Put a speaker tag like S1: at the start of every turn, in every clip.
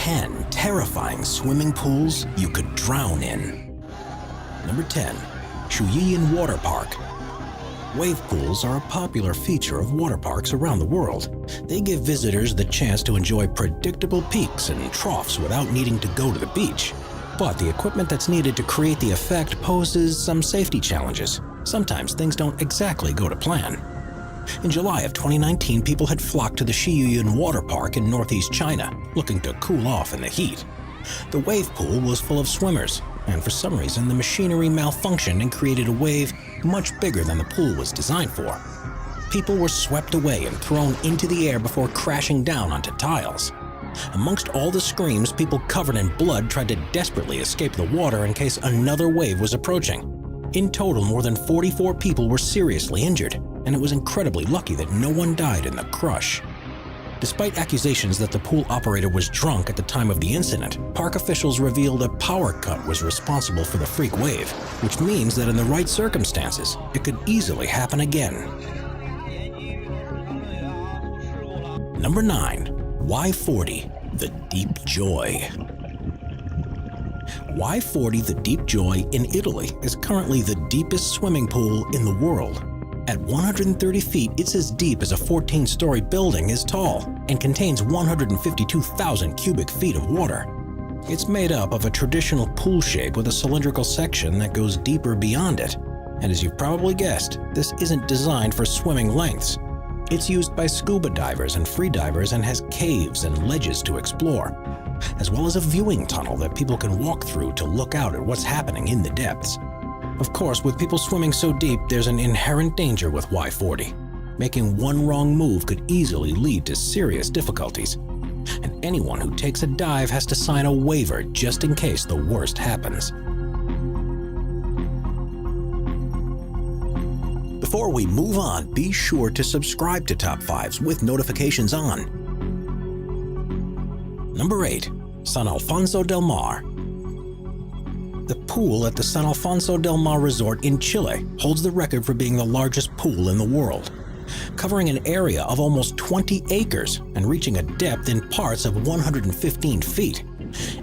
S1: 10 terrifying swimming pools you could drown in. Number 10. Shuyian Water Park. Wave pools are a popular feature of water parks around the world. They give visitors the chance to enjoy predictable peaks and troughs without needing to go to the beach. But the equipment that's needed to create the effect poses some safety challenges. Sometimes things don't exactly go to plan. In July of 2019, people had flocked to the Shiyuyan Water Park in northeast China, looking to cool off in the heat. The wave pool was full of swimmers, and for some reason the machinery malfunctioned and created a wave much bigger than the pool was designed for. People were swept away and thrown into the air before crashing down onto tiles. Amongst all the screams, people covered in blood tried to desperately escape the water in case another wave was approaching. In total, more than 44 people were seriously injured, and it was incredibly lucky that no one died in the crush. Despite accusations that the pool operator was drunk at the time of the incident, park officials revealed a power cut was responsible for the freak wave, which means that in the right circumstances, it could easily happen again. Number 9. Y40, the Deep Joy. Y40, the Deep Joy in Italy is currently the deepest swimming pool in the world. At 130 feet, it's as deep as a 14-story building is tall and contains 152,000 cubic feet of water. It's made up of a traditional pool shape with a cylindrical section that goes deeper beyond it. And as you've probably guessed, this isn't designed for swimming lengths. It's used by scuba divers and free divers and has caves and ledges to explore, as well as a viewing tunnel that people can walk through to look out at what's happening in the depths. Of course, with people swimming so deep, there's an inherent danger with Y40. Making one wrong move could easily lead to serious difficulties. And anyone who takes a dive has to sign a waiver just in case the worst happens. Before we move on, be sure to subscribe to Top 5s with notifications on. Number 8. San Alfonso del Mar. The pool at the San Alfonso del Mar Resort in Chile holds the record for being the largest pool in the world, covering an area of almost 20 acres and reaching a depth in parts of 115 feet.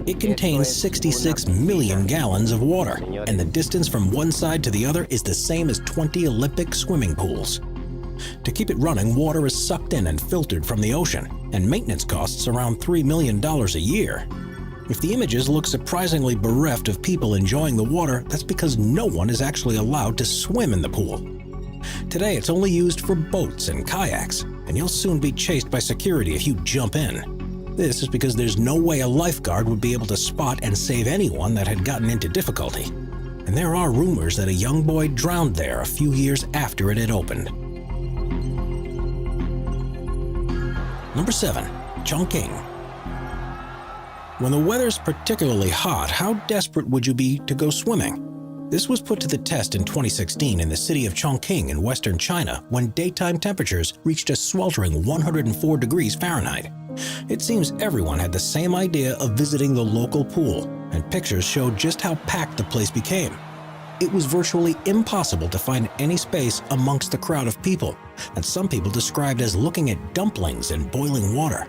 S1: It contains 66 million gallons of water, and the distance from one side to the other is the same as 20 Olympic swimming pools. To keep it running, water is sucked in and filtered from the ocean, and maintenance costs around $3 million a year. If the images look surprisingly bereft of people enjoying the water, that's because no one is actually allowed to swim in the pool. Today, it's only used for boats and kayaks, and you'll soon be chased by security if you jump in. This is because there's no way a lifeguard would be able to spot and save anyone that had gotten into difficulty. And there are rumors that a young boy drowned there a few years after it had opened. Number 7. Chongqing. When the weather's particularly hot, how desperate would you be to go swimming? This was put to the test in 2016 in the city of Chongqing in western China when daytime temperatures reached a sweltering 104 degrees Fahrenheit. It seems everyone had the same idea of visiting the local pool, and pictures showed just how packed the place became. It was virtually impossible to find any space amongst the crowd of people, and some people described as looking at dumplings in boiling water.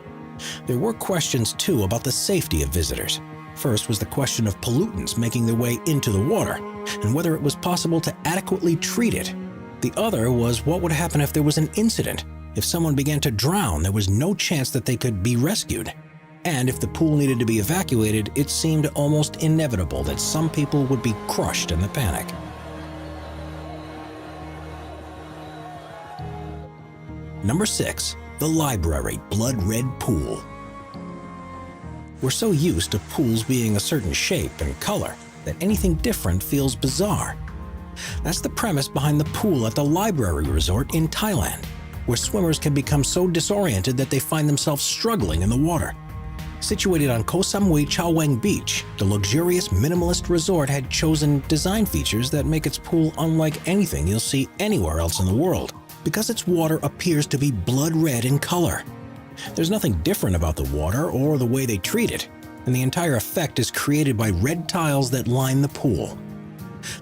S1: There were questions too about the safety of visitors. First was the question of pollutants making their way into the water, and whether it was possible to adequately treat it. The other was what would happen if there was an incident. If someone began to drown, there was no chance that they could be rescued. And if the pool needed to be evacuated, it seemed almost inevitable that some people would be crushed in the panic. Number 6. The Library Blood Red Pool. We're so used to pools being a certain shape and color that anything different feels bizarre. That's the premise behind the pool at the Library Resort in Thailand, where swimmers can become so disoriented that they find themselves struggling in the water. Situated on Koh Samui Chao Wang Beach, the luxurious minimalist resort had chosen design features that make its pool unlike anything you'll see anywhere else in the world, because its water appears to be blood red in color. There's nothing different about the water or the way they treat it, and the entire effect is created by red tiles that line the pool.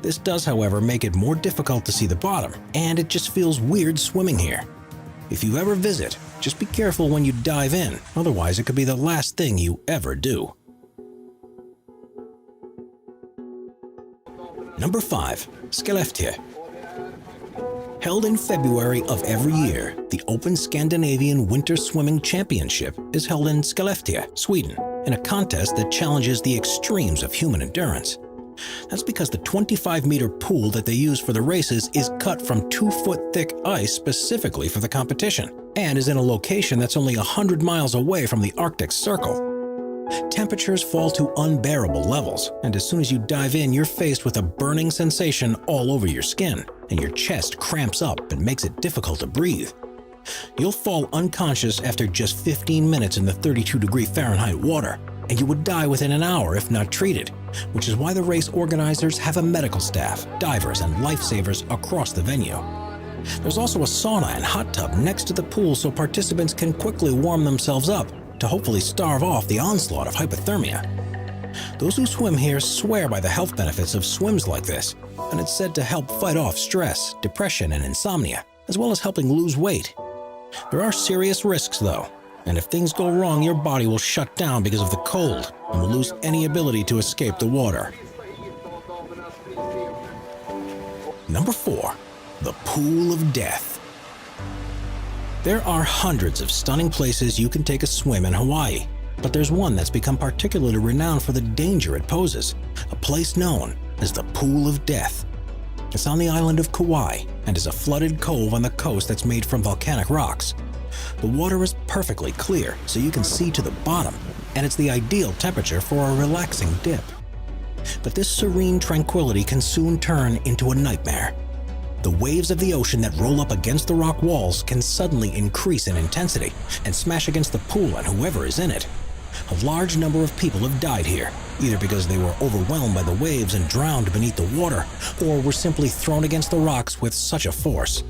S1: This does, however, make it more difficult to see the bottom, and it just feels weird swimming here. If you ever visit, Just be careful when you dive in, otherwise it could be the last thing you ever do. Number 5. Skellefteå. Held in February of every year, the Open Scandinavian Winter Swimming Championship is held in Skellefteå, Sweden, in a contest that challenges the extremes of human endurance. That's because the 25-meter pool that they use for the races is cut from 2-foot-thick ice specifically for the competition, and is in a location that's only 100 miles away from the Arctic Circle. Temperatures fall to unbearable levels, and as soon as you dive in, you're faced with a burning sensation all over your skin, and your chest cramps up and makes it difficult to breathe. You'll fall unconscious after just 15 minutes in the 32-degree Fahrenheit water, and you would die within an hour if not treated, which is why the race organizers have a medical staff, divers, and lifesavers across the venue. There's also a sauna and hot tub next to the pool so participants can quickly warm themselves up to hopefully starve off the onslaught of hypothermia. Those who swim here swear by the health benefits of swims like this, and it's said to help fight off stress, depression, and insomnia, as well as helping lose weight. There are serious risks though, and if things go wrong, your body will shut down because of the cold and will lose any ability to escape the water. Number 4. The Pool of Death. There are hundreds of stunning places you can take a swim in Hawaii, but there's one that's become particularly renowned for the danger it poses, a place known as the Pool of Death. It's on the island of Kauai and is a flooded cove on the coast that's made from volcanic rocks. The water is perfectly clear, so you can see to the bottom, and it's the ideal temperature for a relaxing dip. But this serene tranquility can soon turn into a nightmare. The waves of the ocean that roll up against the rock walls can suddenly increase in intensity and smash against the pool and whoever is in it. A large number of people have died here, either because they were overwhelmed by the waves and drowned beneath the water, or were simply thrown against the rocks with such a force.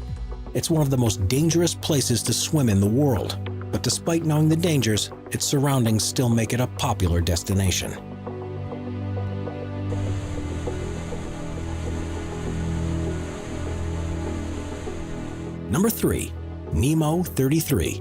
S1: It's one of the most dangerous places to swim in the world, but despite knowing the dangers, its surroundings still make it a popular destination. Number 3. Nemo 33.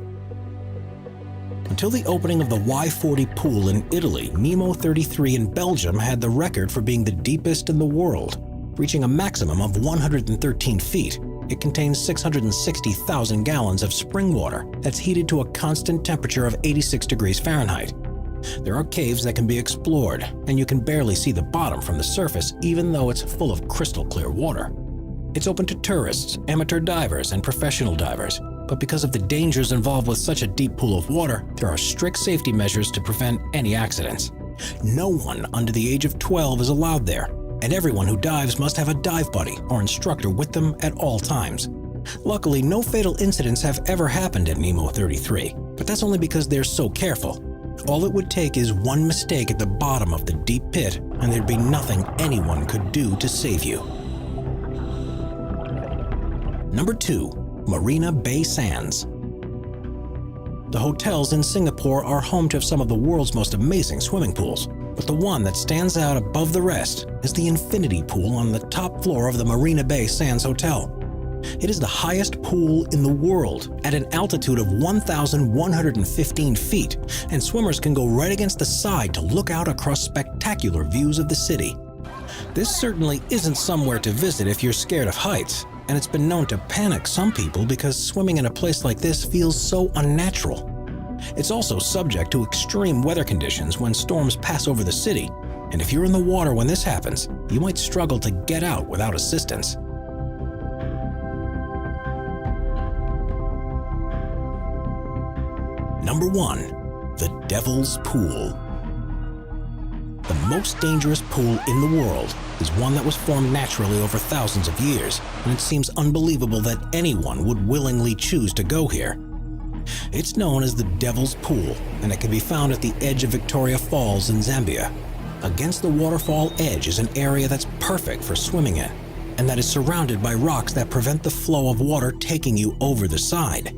S1: Until the opening of the Y40 pool in Italy, Nemo 33 in Belgium had the record for being the deepest in the world, reaching a maximum of 113 feet. It contains 660,000 gallons of spring water that's heated to a constant temperature of 86 degrees Fahrenheit. There are caves that can be explored, and you can barely see the bottom from the surface even though it's full of crystal clear water. It's open to tourists, amateur divers, and professional divers, but because of the dangers involved with such a deep pool of water, there are strict safety measures to prevent any accidents. No one under the age of 12 is allowed there, and everyone who dives must have a dive buddy or instructor with them at all times. Luckily, no fatal incidents have ever happened at Nemo 33, but that's only because they're so careful. All it would take is one mistake at the bottom of the deep pit, and there'd be nothing anyone could do to save you. Number 2. Marina Bay Sands. The hotels in Singapore are home to some of the world's most amazing swimming pools, but the one that stands out above the rest is the Infinity Pool on the top floor of the Marina Bay Sands Hotel. It is the highest pool in the world at an altitude of 1,115 feet, and swimmers can go right against the side to look out across spectacular views of the city. This certainly isn't somewhere to visit if you're scared of heights, and it's been known to panic some people because swimming in a place like this feels so unnatural. It's also subject to extreme weather conditions when storms pass over the city, and if you're in the water when this happens, you might struggle to get out without assistance. Number 1. The Devil's Pool. The most dangerous pool in the world is one that was formed naturally over thousands of years, and it seems unbelievable that anyone would willingly choose to go here. It's known as the Devil's Pool, and it can be found at the edge of Victoria Falls in Zambia. Against the waterfall edge is an area that's perfect for swimming in, and that is surrounded by rocks that prevent the flow of water taking you over the side.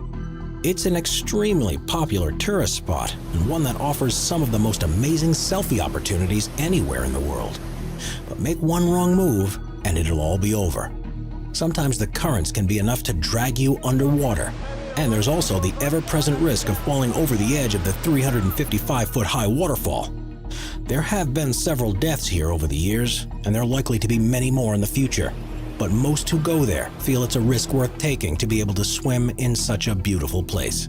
S1: It's an extremely popular tourist spot, and one that offers some of the most amazing selfie opportunities anywhere in the world. But make one wrong move, and it'll all be over. Sometimes the currents can be enough to drag you underwater, And there's also the ever-present risk of falling over the edge of the 355-foot-high waterfall. There have been several deaths here over the years, and there are likely to be many more in the future. But most who go there feel it's a risk worth taking to be able to swim in such a beautiful place.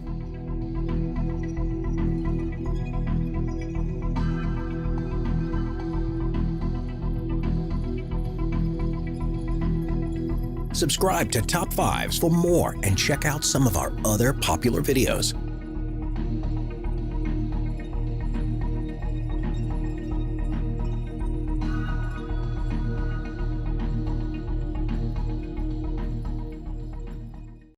S1: Subscribe to Top 5s for more and check out some of our other popular videos.